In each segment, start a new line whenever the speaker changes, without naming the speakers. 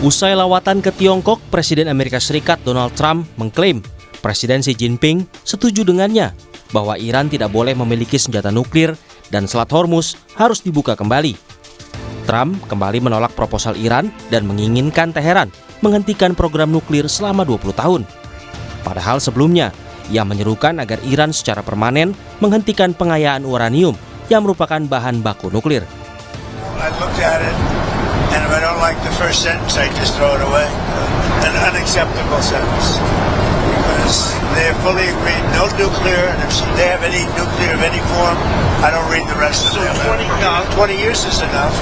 Usai lawatan ke Tiongkok, Presiden Amerika Serikat Donald Trump mengklaim Presiden Xi Jinping setuju dengannya bahwa Iran tidak boleh memiliki senjata nuklir dan Selat Hormuz harus dibuka kembali. Trump kembali menolak proposal Iran dan menginginkan Teheran menghentikan program nuklir selama 20 tahun. Padahal sebelumnya, ia menyerukan agar Iran secara permanen menghentikan pengayaan uranium yang merupakan bahan baku nuklir.
I looked at it, and if I don't like the first sentence, I just throw it away. An unacceptable sentence. Because they're fully agreed, no nuclear, and if they have any nuclear of any form, I don't read the rest of them. 20 years is enough,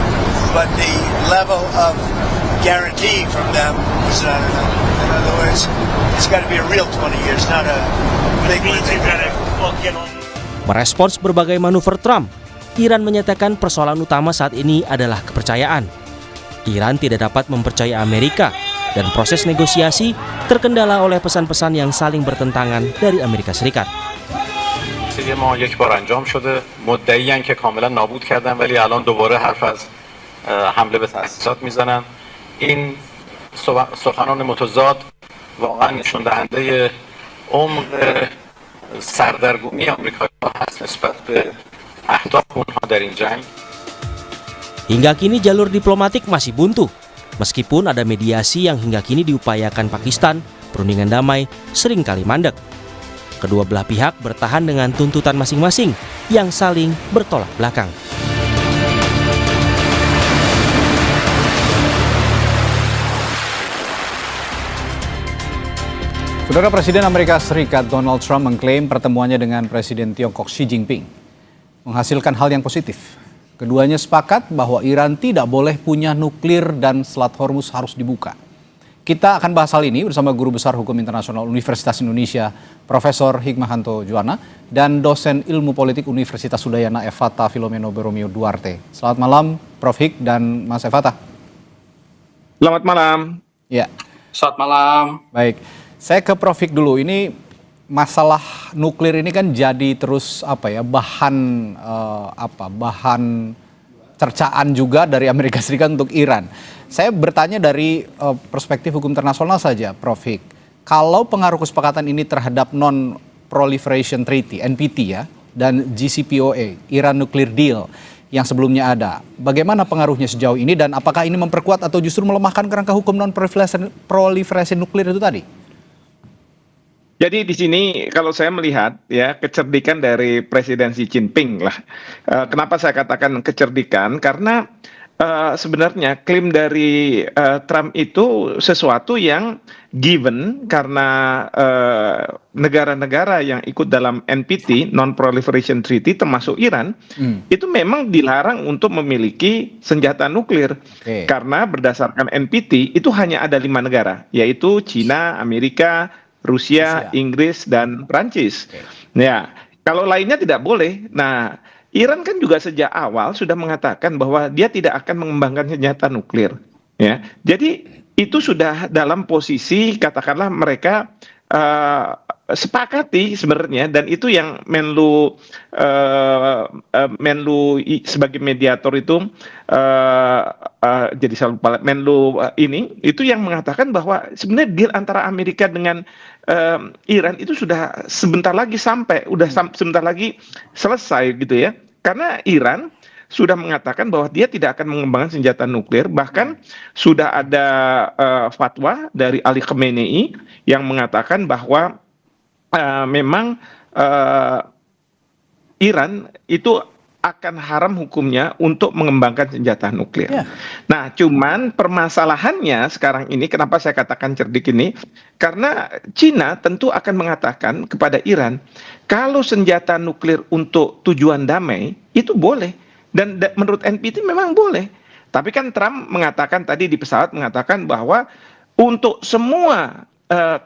but the level of guarantee from them is not enough. In other words, it's got to be a real 20 years, not a big one.
Merespons berbagai manuver Trump, Iran menyatakan persoalan utama saat ini adalah kepercayaan. Iran tidak dapat mempercayai Amerika dan proses negosiasi terkendala oleh pesan-pesan yang saling bertentangan dari Amerika Serikat.
ما یک بار انجام شده مدعیان که کاملا نابود کردن ولی الان دوباره حرف از حمله به تأسیسات میزنن این سخنان متضاد واقعا نشون دهنده عمق سردرگمی آمریکایی‌ها هست نسبت به اهداف اونها در این جنگ.
Hingga kini jalur diplomatik masih buntu. Meskipun ada mediasi yang hingga kini diupayakan Pakistan, perundingan damai seringkali mandek. Kedua belah pihak bertahan dengan tuntutan masing-masing yang saling bertolak belakang.
Saudara, Presiden Amerika Serikat Donald Trump mengklaim pertemuannya dengan Presiden Tiongkok Xi Jinping menghasilkan hal yang positif. Keduanya sepakat bahwa Iran tidak boleh punya nuklir dan Selat Hormuz harus dibuka. Kita akan bahas hal ini bersama Guru Besar Hukum Internasional Universitas Indonesia, Profesor Hikmahanto Juwana, dan dosen Ilmu Politik Universitas Udayana Evata Filomeno Borromeo Duarte. Selamat malam, Prof. Hik dan Mas Evata.
Selamat malam.
Ya.
Selamat malam.
Baik, saya ke Prof. Hik dulu. Ini masalah nuklir ini kan jadi terus bahan cercaan juga dari Amerika Serikat untuk Iran. Saya bertanya dari perspektif hukum internasional saja, Prof. Hik. Kalau pengaruh kesepakatan ini terhadap Non-Proliferation Treaty, NPT ya, dan JCPOA, Iran Nuclear Deal yang sebelumnya ada, bagaimana pengaruhnya sejauh ini dan apakah ini memperkuat atau justru melemahkan kerangka hukum non-proliferasi nuklir itu tadi?
Jadi di sini kalau saya melihat ya kecerdikan dari Presiden Xi Jinping lah. Kenapa saya katakan kecerdikan? Karena sebenarnya klaim dari Trump itu sesuatu yang given karena negara-negara yang ikut dalam NPT, Non-Proliferation Treaty, termasuk Iran, itu memang dilarang untuk memiliki senjata nuklir. Karena berdasarkan NPT itu hanya ada 5 negara, yaitu Cina, Amerika, Rusia, Inggris, dan Prancis. Ya, kalau lainnya tidak boleh. Nah, Iran kan juga sejak awal sudah mengatakan bahwa dia tidak akan mengembangkan senjata nuklir. Ya, jadi itu sudah dalam posisi katakanlah mereka sepakati sebenarnya, dan itu yang Menlu sebagai mediator itu jadi selalu Menlu ini itu yang mengatakan bahwa sebenarnya deal antara Amerika dengan Iran itu sudah sebentar lagi sebentar lagi selesai gitu ya, karena Iran sudah mengatakan bahwa dia tidak akan mengembangkan senjata nuklir. Bahkan sudah ada fatwa dari Ali Khamenei yang mengatakan bahwa memang Iran itu akan haram hukumnya untuk mengembangkan senjata nuklir. Nah, cuman permasalahannya sekarang ini, kenapa saya katakan cerdik ini? Karena Cina tentu akan mengatakan kepada Iran, kalau senjata nuklir untuk tujuan damai, itu boleh. Dan menurut NPT memang boleh. Tapi kan Trump mengatakan tadi di pesawat, mengatakan bahwa untuk semua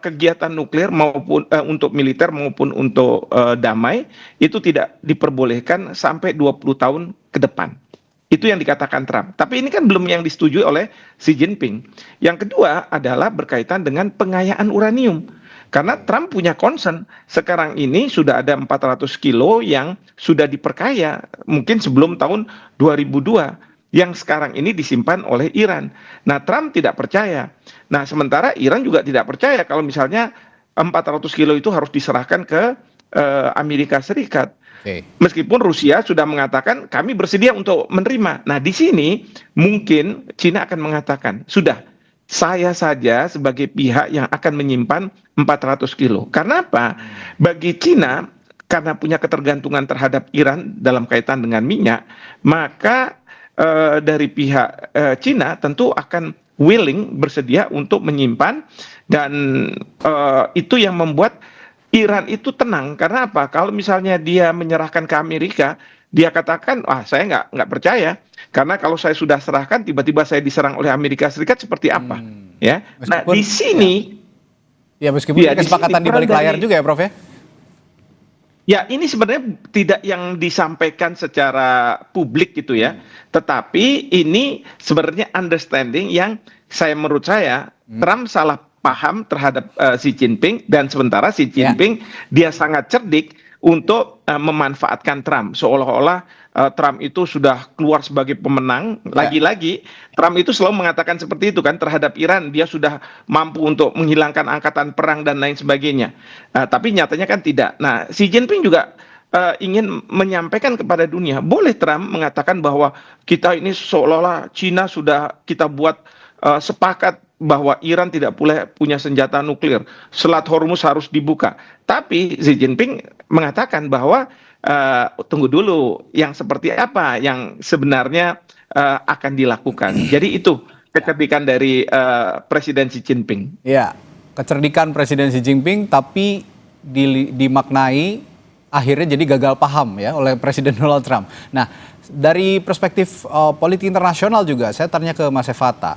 kegiatan nuklir maupun untuk militer maupun untuk damai itu tidak diperbolehkan sampai 20 tahun ke depan. Itu yang dikatakan Trump. Tapi ini kan belum yang disetujui oleh Xi Jinping. Yang kedua adalah berkaitan dengan pengayaan uranium. Karena Trump punya concern, sekarang ini sudah ada 400 kilo yang sudah diperkaya, mungkin sebelum tahun 2002. yang sekarang ini disimpan oleh Iran. Nah, Trump tidak percaya. Nah, sementara Iran juga tidak percaya kalau misalnya 400 kilo itu harus diserahkan ke Amerika Serikat. Meskipun Rusia sudah mengatakan kami bersedia untuk menerima. Nah, di sini mungkin Cina akan mengatakan, sudah, saya saja sebagai pihak yang akan menyimpan 400 kilo. Karena apa? Bagi Cina, karena punya ketergantungan terhadap Iran dalam kaitan dengan minyak, maka dari pihak Cina tentu akan willing, bersedia untuk menyimpan, dan itu yang membuat Iran itu tenang. Karena apa? Kalau misalnya dia menyerahkan ke Amerika, dia katakan, saya nggak percaya, karena kalau saya sudah serahkan, tiba-tiba saya diserang oleh Amerika Serikat seperti apa? Ya, nah di sini,
meskipun kesepakatan di balik layar juga ya, Prof ya.
Ya, ini sebenarnya tidak yang disampaikan secara publik gitu ya, tetapi ini sebenarnya understanding yang menurut saya Trump salah paham terhadap Xi Jinping, dan sementara Xi Jinping dia sangat cerdik untuk memanfaatkan Trump, seolah-olah Trump itu sudah keluar sebagai pemenang. Lagi-lagi Trump itu selalu mengatakan seperti itu kan terhadap Iran, dia sudah mampu untuk menghilangkan angkatan perang dan lain sebagainya. Tapi nyatanya kan tidak. Nah, Xi Jinping juga ingin menyampaikan kepada dunia, boleh Trump mengatakan bahwa kita ini seolah-olah Cina sudah kita buat sepakat bahwa Iran tidak boleh punya senjata nuklir, Selat Hormuz harus dibuka. Tapi Xi Jinping mengatakan bahwa tunggu dulu, yang seperti apa yang sebenarnya akan dilakukan. Jadi itu kecerdikan dari Presiden Xi Jinping.
Ya, kecerdikan Presiden Xi Jinping, tapi dimaknai akhirnya jadi gagal paham ya oleh Presiden Donald Trump. Nah, dari perspektif politik internasional juga, saya tanya ke Mas Evata.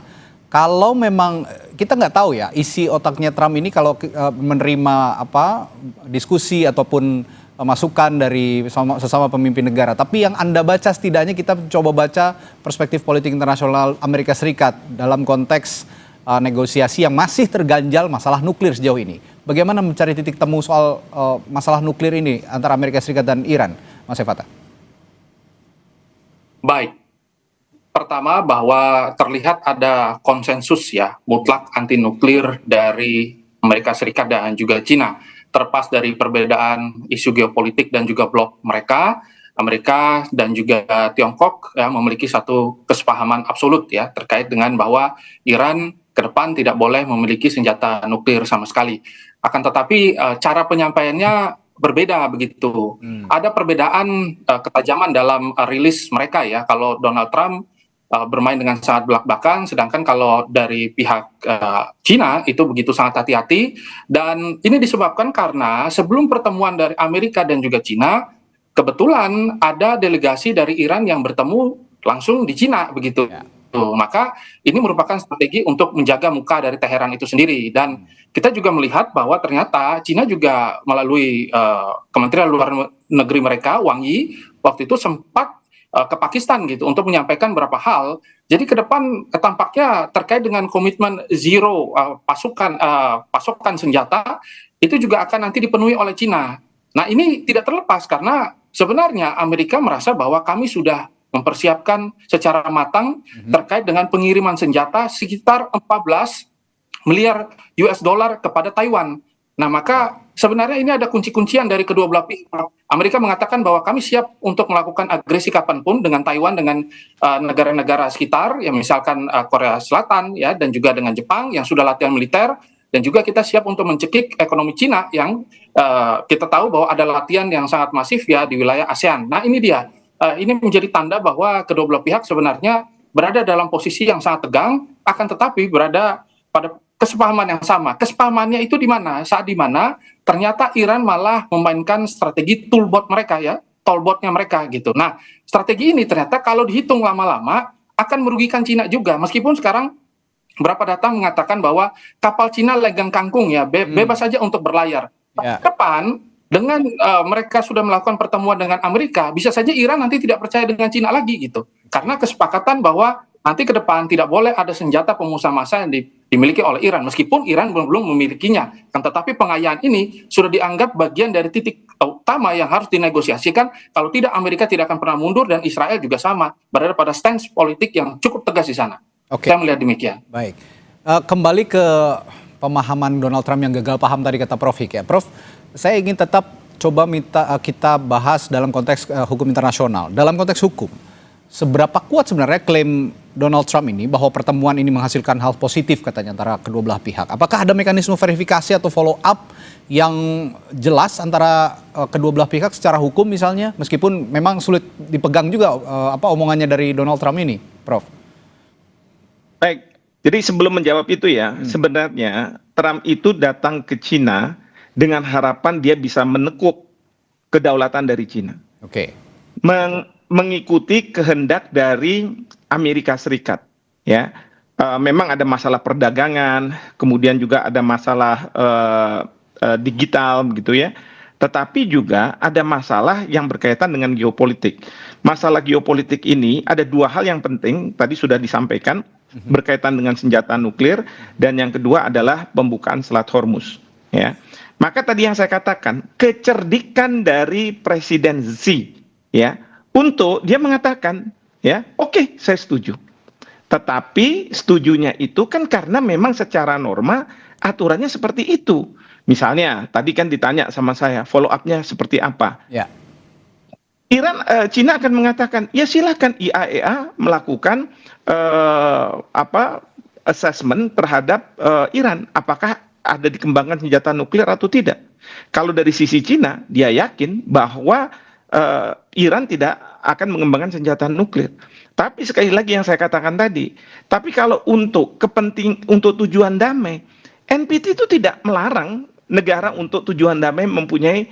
Kalau memang kita nggak tahu ya isi otaknya Trump ini kalau menerima diskusi ataupun masukan dari sesama pemimpin negara. Tapi yang Anda baca, setidaknya kita coba baca perspektif politik internasional Amerika Serikat dalam konteks negosiasi yang masih terganjal masalah nuklir sejauh ini. Bagaimana mencari titik temu soal masalah nuklir ini antara Amerika Serikat dan Iran, Mas Evata?
Baik. Pertama, bahwa terlihat ada konsensus ya mutlak anti nuklir dari Amerika Serikat dan juga Cina. Terlepas dari perbedaan isu geopolitik dan juga blok mereka, Amerika dan juga Tiongkok ya memiliki satu kesepahaman absolut ya terkait dengan bahwa Iran ke depan tidak boleh memiliki senjata nuklir sama sekali. Akan tetapi cara penyampaiannya berbeda begitu. Ada perbedaan ketajaman dalam rilis mereka ya. Kalau Donald Trump bermain dengan sangat belak-belakan, sedangkan kalau dari pihak Cina itu begitu sangat hati-hati, dan ini disebabkan karena sebelum pertemuan dari Amerika dan juga Cina, kebetulan ada delegasi dari Iran yang bertemu langsung di Cina begitu. Maka ini merupakan strategi untuk menjaga muka dari Teheran itu sendiri, dan kita juga melihat bahwa ternyata Cina juga melalui Kementerian Luar Negeri mereka, Wang Yi, waktu itu sempat ke Pakistan gitu untuk menyampaikan beberapa hal. Jadi ke depan tampaknya terkait dengan komitmen zero pasokan senjata itu juga akan nanti dipenuhi oleh Cina. Nah, ini tidak terlepas karena sebenarnya Amerika merasa bahwa kami sudah mempersiapkan secara matang terkait dengan pengiriman senjata sekitar 14 miliar US dollar kepada Taiwan. Nah, maka sebenarnya ini ada kunci-kuncian dari kedua belah pihak. Amerika mengatakan bahwa kami siap untuk melakukan agresi kapanpun dengan Taiwan, dengan negara-negara sekitar, ya misalkan Korea Selatan, ya, dan juga dengan Jepang yang sudah latihan militer, dan juga kita siap untuk mencekik ekonomi Cina yang kita tahu bahwa ada latihan yang sangat masif ya di wilayah ASEAN. Nah, ini dia. Ini menjadi tanda bahwa kedua belah pihak sebenarnya berada dalam posisi yang sangat tegang, akan tetapi berada pada kesepahaman yang sama. Kesepahamannya itu di mana? Saat di mana ternyata Iran malah memainkan strategi toolbot mereka ya, toolbotnya mereka gitu. Nah, strategi ini ternyata kalau dihitung lama-lama akan merugikan Cina juga. Meskipun sekarang beberapa data mengatakan bahwa kapal Cina legang kangkung ya, bebas saja untuk berlayar. Ke depan dengan mereka sudah melakukan pertemuan dengan Amerika, bisa saja Iran nanti tidak percaya dengan Cina lagi gitu. Karena kesepakatan bahwa nanti ke depan tidak boleh ada senjata pemusnah massa yang dimiliki oleh Iran, meskipun Iran belum memilikinya. Kan tetapi pengayaan ini sudah dianggap bagian dari titik utama yang harus dinegosiasikan. Kalau tidak, Amerika tidak akan pernah mundur, dan Israel juga sama, berada pada stance politik yang cukup tegas di sana. Saya melihat demikian.
Baik. Kembali ke pemahaman Donald Trump yang gagal paham tadi kata Prof Hik ya. Prof, saya ingin tetap coba minta kita bahas dalam konteks hukum internasional. Dalam konteks hukum, seberapa kuat sebenarnya klaim Donald Trump ini bahwa pertemuan ini menghasilkan hal positif katanya antara kedua belah pihak? Apakah ada mekanisme verifikasi atau follow up yang jelas antara kedua belah pihak secara hukum misalnya, meskipun memang sulit dipegang juga omongannya dari Donald Trump ini, Prof?
Baik, jadi sebelum menjawab itu ya, sebenarnya Trump itu datang ke Cina dengan harapan dia bisa menekuk kedaulatan dari Cina. Mengikuti kehendak dari Amerika Serikat, ya. Memang ada masalah perdagangan, kemudian juga ada masalah digital, begitu ya. Tetapi juga ada masalah yang berkaitan dengan geopolitik. Masalah geopolitik ini ada dua hal yang penting, tadi sudah disampaikan, berkaitan dengan senjata nuklir, dan yang kedua adalah pembukaan Selat Hormuz, ya. Maka tadi yang saya katakan, kecerdikan dari Presiden Xi, ya, untuk dia mengatakan, ya, oke, saya setuju. Tetapi setujunya itu kan karena memang secara norma aturannya seperti itu. Misalnya tadi kan ditanya sama saya, follow up-nya seperti apa? Ya. Cina akan mengatakan, ya silakan IAEA melakukan assessment terhadap Iran, apakah ada dikembangkan senjata nuklir atau tidak. Kalau dari sisi Cina, dia yakin bahwa Iran tidak akan mengembangkan senjata nuklir. Tapi sekali lagi yang saya katakan tadi, tapi kalau untuk tujuan damai, NPT itu tidak melarang negara untuk tujuan damai mempunyai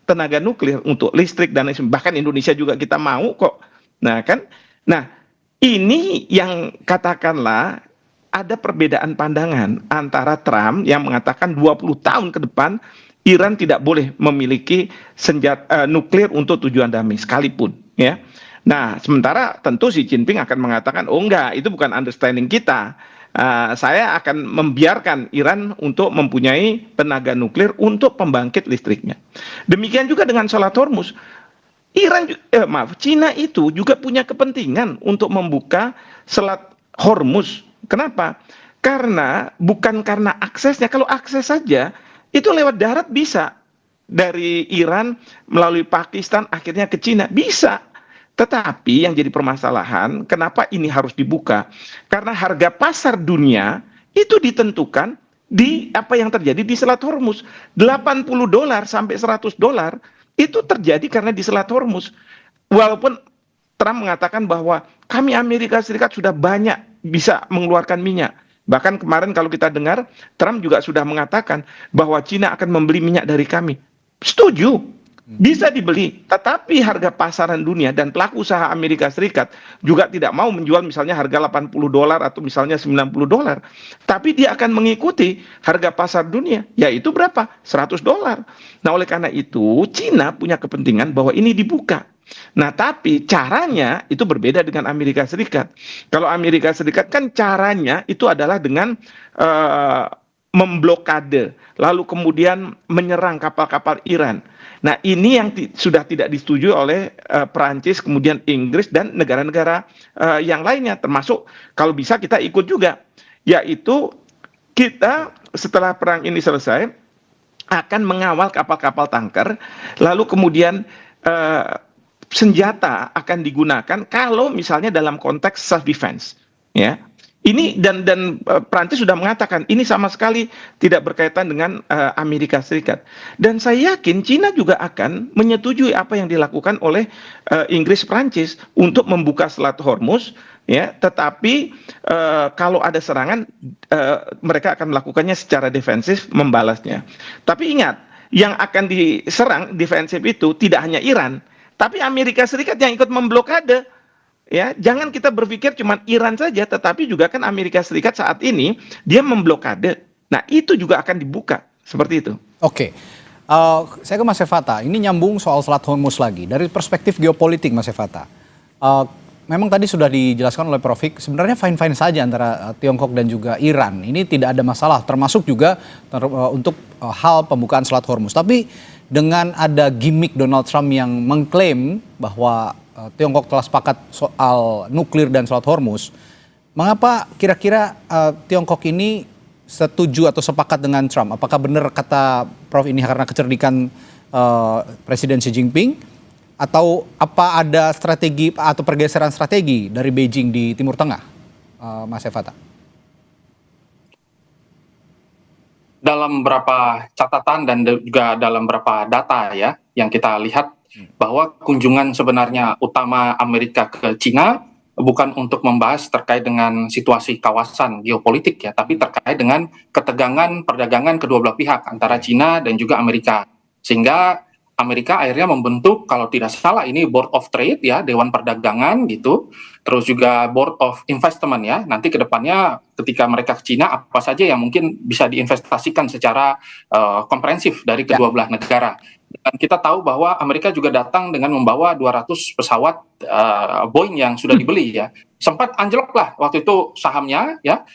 tenaga nuklir untuk listrik dan lain sebagainya. Bahkan Indonesia juga kita mau kok. Nah, ini yang katakanlah ada perbedaan pandangan antara Trump yang mengatakan 20 tahun ke depan Iran tidak boleh memiliki senjata nuklir untuk tujuan damai sekalipun, ya. Nah, sementara tentu Xi Jinping akan mengatakan, oh enggak, itu bukan understanding kita. Saya akan membiarkan Iran untuk mempunyai tenaga nuklir untuk pembangkit listriknya. Demikian juga dengan Selat Hormuz. Cina itu juga punya kepentingan untuk membuka Selat Hormuz. Kenapa? Karena bukan karena aksesnya. Kalau akses saja itu lewat darat bisa, dari Iran melalui Pakistan akhirnya ke Cina bisa. Tetapi yang jadi permasalahan, kenapa ini harus dibuka? Karena harga pasar dunia itu ditentukan di apa yang terjadi di Selat Hormuz. $80 sampai $100 itu terjadi karena di Selat Hormuz. Walaupun Trump mengatakan bahwa kami Amerika Serikat sudah banyak bisa mengeluarkan minyak. Bahkan kemarin kalau kita dengar, Trump juga sudah mengatakan bahwa Cina akan membeli minyak dari kami. Setuju, bisa dibeli. Tetapi harga pasaran dunia dan pelaku usaha Amerika Serikat juga tidak mau menjual misalnya harga $80 atau misalnya $90. Tapi dia akan mengikuti harga pasar dunia, yaitu berapa? $100. Nah, oleh karena itu, Cina punya kepentingan bahwa ini dibuka. Nah, tapi caranya itu berbeda dengan Amerika Serikat. Kalau Amerika Serikat kan caranya itu adalah dengan memblokade, lalu kemudian menyerang kapal-kapal Iran. Nah, ini yang sudah tidak disetujui oleh Perancis, kemudian Inggris, dan negara-negara yang lainnya, termasuk kalau bisa kita ikut juga. Yaitu kita setelah perang ini selesai akan mengawal kapal-kapal tanker, lalu kemudian senjata akan digunakan kalau misalnya dalam konteks self defense, ya. Ini dan Prancis sudah mengatakan ini sama sekali tidak berkaitan dengan Amerika Serikat. Dan saya yakin Cina juga akan menyetujui apa yang dilakukan oleh Inggris, Prancis untuk membuka Selat Hormuz, ya. Tetapi kalau ada serangan mereka akan melakukannya secara defensif, membalasnya. Tapi ingat, yang akan diserang defensif itu tidak hanya Iran, tapi Amerika Serikat yang ikut memblokade. Ya, jangan kita berpikir cuma Iran saja, tetapi juga kan Amerika Serikat saat ini dia memblokade. Nah, itu juga akan dibuka seperti itu.
Oke, saya ke Mas Evata. Ini nyambung soal Selat Hormuz lagi. Dari perspektif geopolitik, Mas Evata, memang tadi sudah dijelaskan oleh Prof. Hik, sebenarnya fine-fine saja antara Tiongkok dan juga Iran. Ini tidak ada masalah, termasuk juga untuk hal pembukaan Selat Hormuz. Tapi dengan ada gimmick Donald Trump yang mengklaim bahwa Tiongkok telah sepakat soal nuklir dan Selat Hormuz, mengapa kira-kira Tiongkok ini setuju atau sepakat dengan Trump? Apakah benar kata Prof ini karena kecerdikan Presiden Xi Jinping? Atau apa ada strategi atau pergeseran strategi dari Beijing di Timur Tengah, Mas Evata?
Dalam beberapa catatan dan juga dalam beberapa data ya yang kita lihat bahwa kunjungan sebenarnya utama Amerika ke Cina bukan untuk membahas terkait dengan situasi kawasan geopolitik ya, tapi terkait dengan ketegangan perdagangan kedua belah pihak antara Cina dan juga Amerika. Sehingga Amerika akhirnya membentuk, kalau tidak salah ini Board of Trade ya, Dewan Perdagangan gitu, terus juga Board of Investment ya, nanti ke depannya ketika mereka ke Cina apa saja yang mungkin bisa diinvestasikan secara komprehensif dari kedua belah negara. Dan kita tahu bahwa Amerika juga datang dengan membawa 200 pesawat Boeing yang sudah dibeli ya. Sempat anjlok lah waktu itu sahamnya ya,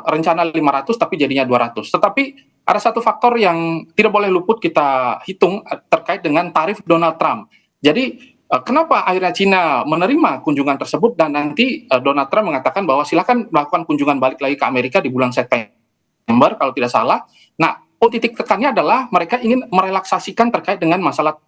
rencana 500 tapi jadinya 200. Tetapi ada satu faktor yang tidak boleh luput kita hitung terkait dengan tarif Donald Trump. Jadi kenapa akhirnya Cina menerima kunjungan tersebut dan nanti Donald Trump mengatakan bahwa silakan melakukan kunjungan balik lagi ke Amerika di bulan September kalau tidak salah. Nah, titik tekannya adalah mereka ingin merelaksasikan terkait dengan masalah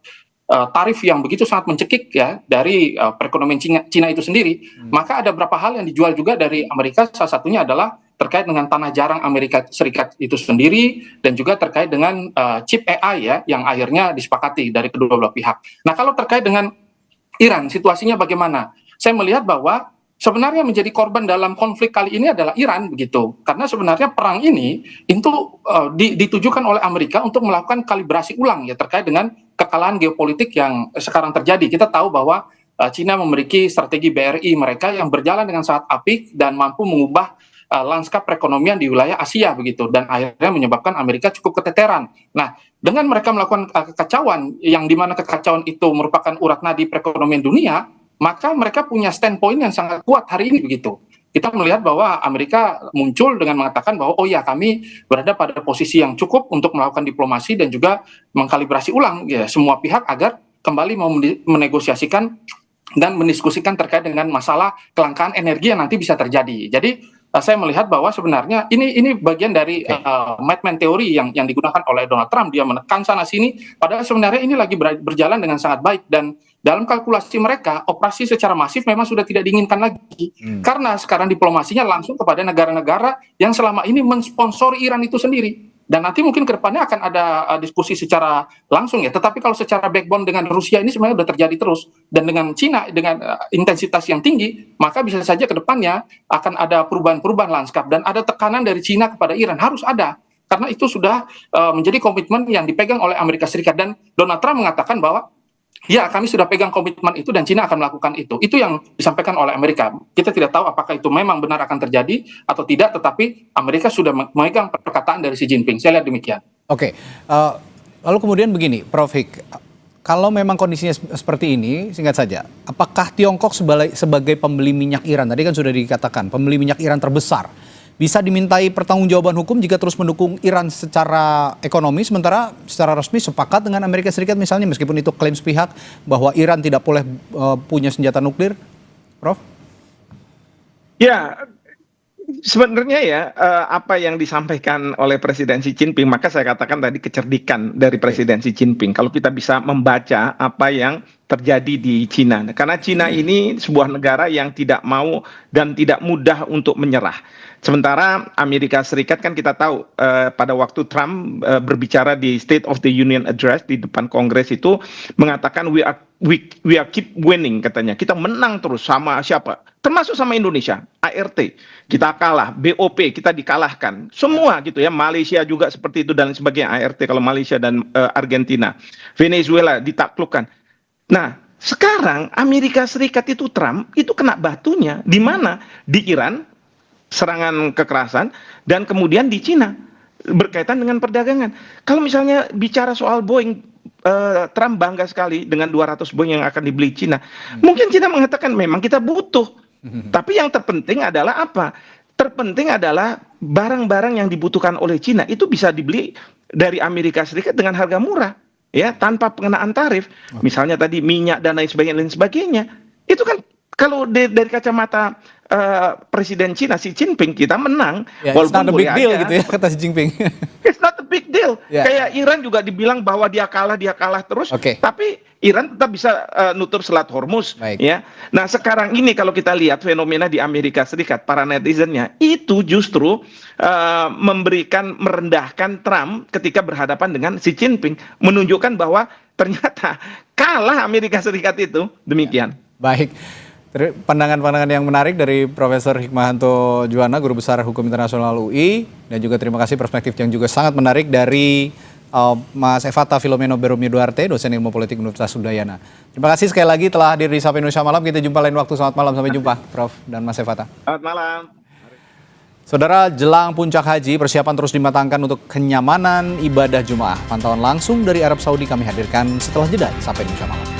tarif yang begitu sangat mencekik ya dari perekonomian Cina itu sendiri. Maka ada beberapa hal yang dijual juga dari Amerika, salah satunya adalah terkait dengan tanah jarang Amerika Serikat itu sendiri dan juga terkait dengan chip AI ya yang akhirnya disepakati dari kedua belah pihak. Nah, kalau terkait dengan Iran situasinya bagaimana? Saya melihat bahwa sebenarnya menjadi korban dalam konflik kali ini adalah Iran begitu. Karena sebenarnya perang ini itu ditujukan oleh Amerika untuk melakukan kalibrasi ulang ya terkait dengan kekalahan geopolitik yang sekarang terjadi. Kita tahu bahwa Cina memiliki strategi BRI mereka yang berjalan dengan sangat apik dan mampu mengubah lanskap perekonomian di wilayah Asia begitu dan akhirnya menyebabkan Amerika cukup keteteran. Nah, dengan mereka melakukan kekacauan yang dimana kekacauan itu merupakan urat nadi perekonomian dunia, maka mereka punya standpoint yang sangat kuat hari ini begitu. Kita melihat bahwa Amerika muncul dengan mengatakan bahwa oh ya kami berada pada posisi yang cukup untuk melakukan diplomasi dan juga mengkalibrasi ulang ya semua pihak agar kembali mau menegosiasikan dan mendiskusikan terkait dengan masalah kelangkaan energi yang nanti bisa terjadi. Jadi saya melihat bahwa sebenarnya ini bagian dari madman teori yang digunakan oleh Donald Trump. Dia menekan sana sini, padahal sebenarnya ini lagi berjalan dengan sangat baik dan dalam kalkulasi mereka operasi secara masif memang sudah tidak diinginkan lagi karena sekarang diplomasinya langsung kepada negara-negara yang selama ini mensponsori Iran itu sendiri. Dan nanti mungkin ke depannya akan ada diskusi secara langsung ya. Tetapi kalau secara backbone dengan Rusia ini sebenarnya sudah terjadi terus. Dan dengan Cina dengan intensitas yang tinggi, maka bisa saja ke depannya akan ada perubahan-perubahan lanskap. Dan ada tekanan dari Cina kepada Iran. Harus ada. Karena itu sudah menjadi komitmen yang dipegang oleh Amerika Serikat. Dan Donald Trump mengatakan bahwa ya, kami sudah pegang komitmen itu dan Cina akan melakukan itu. Itu yang disampaikan oleh Amerika. Kita tidak tahu apakah itu memang benar akan terjadi atau tidak, tetapi Amerika sudah memegang perkataan dari Xi Jinping. Saya lihat demikian.
Oke, lalu kemudian begini, Prof. Hik, kalau memang kondisinya seperti ini, singkat saja, apakah Tiongkok sebagai pembeli minyak Iran, tadi kan sudah dikatakan, pembeli minyak Iran terbesar, bisa dimintai pertanggungjawaban hukum jika terus mendukung Iran secara ekonomi, sementara secara resmi sepakat dengan Amerika Serikat misalnya, meskipun itu klaim sepihak bahwa Iran tidak boleh punya senjata nuklir, Prof?
Ya, sebenarnya ya apa yang disampaikan oleh Presiden Xi Jinping, maka saya katakan tadi kecerdikan dari Presiden Xi Jinping. Kalau kita bisa membaca apa yang terjadi di Cina, karena Cina ini sebuah negara yang tidak mau dan tidak mudah untuk menyerah. Sementara Amerika Serikat kan kita tahu pada waktu Trump berbicara di State of the Union Address di depan Kongres itu mengatakan we are keep winning katanya. Kita menang terus sama siapa? Termasuk sama Indonesia, ART. Kita kalah, BOP kita dikalahkan. Semua gitu ya, Malaysia juga seperti itu dan sebagainya, ART kalau Malaysia dan Argentina. Venezuela ditaklukkan. Nah, sekarang Amerika Serikat itu Trump itu kena batunya di mana? Di Iran serangan kekerasan dan kemudian di Cina berkaitan dengan perdagangan. Kalau misalnya bicara soal Boeing Trump bangga sekali dengan 200 Boeing yang akan dibeli Cina. Mungkin Cina mengatakan memang kita butuh. Tapi yang terpenting adalah apa? Terpenting adalah barang-barang yang dibutuhkan oleh Cina itu bisa dibeli dari Amerika Serikat dengan harga murah, ya, tanpa pengenaan tarif. Misalnya tadi minyak dan lain sebagainya. Itu kan kalau dari kacamata Presiden Cina Xi Jinping, kita menang.
Yeah, it's not a big deal gitu ya, kata Xi Jinping.
It's not a big deal.
Yeah.
Kayak Iran juga dibilang bahwa dia kalah terus. Tapi Iran tetap bisa nutup Selat Hormuz. Ya. Nah sekarang ini kalau kita lihat fenomena di Amerika Serikat, para netizennya itu justru merendahkan Trump ketika berhadapan dengan Xi Jinping, menunjukkan bahwa ternyata kalah Amerika Serikat itu. Demikian.
Baik. Pandangan-pandangan yang menarik dari Profesor Hikmahanto Juwana, Guru Besar Hukum Internasional UI, dan juga terima kasih perspektif yang juga sangat menarik dari Mas Evata Filomeno Berumi Duarte, dosen ilmu politik Universitas Udayana. Terima kasih sekali lagi telah hadir di Sapa Indonesia Malam. Kita jumpa lain waktu. Selamat malam, sampai jumpa Prof dan Mas Evata.
Selamat malam.
Saudara, jelang puncak haji, persiapan terus dimatangkan untuk kenyamanan ibadah Jumaah. Pantauan langsung dari Arab Saudi kami hadirkan setelah jeda Sapa Indonesia Malam.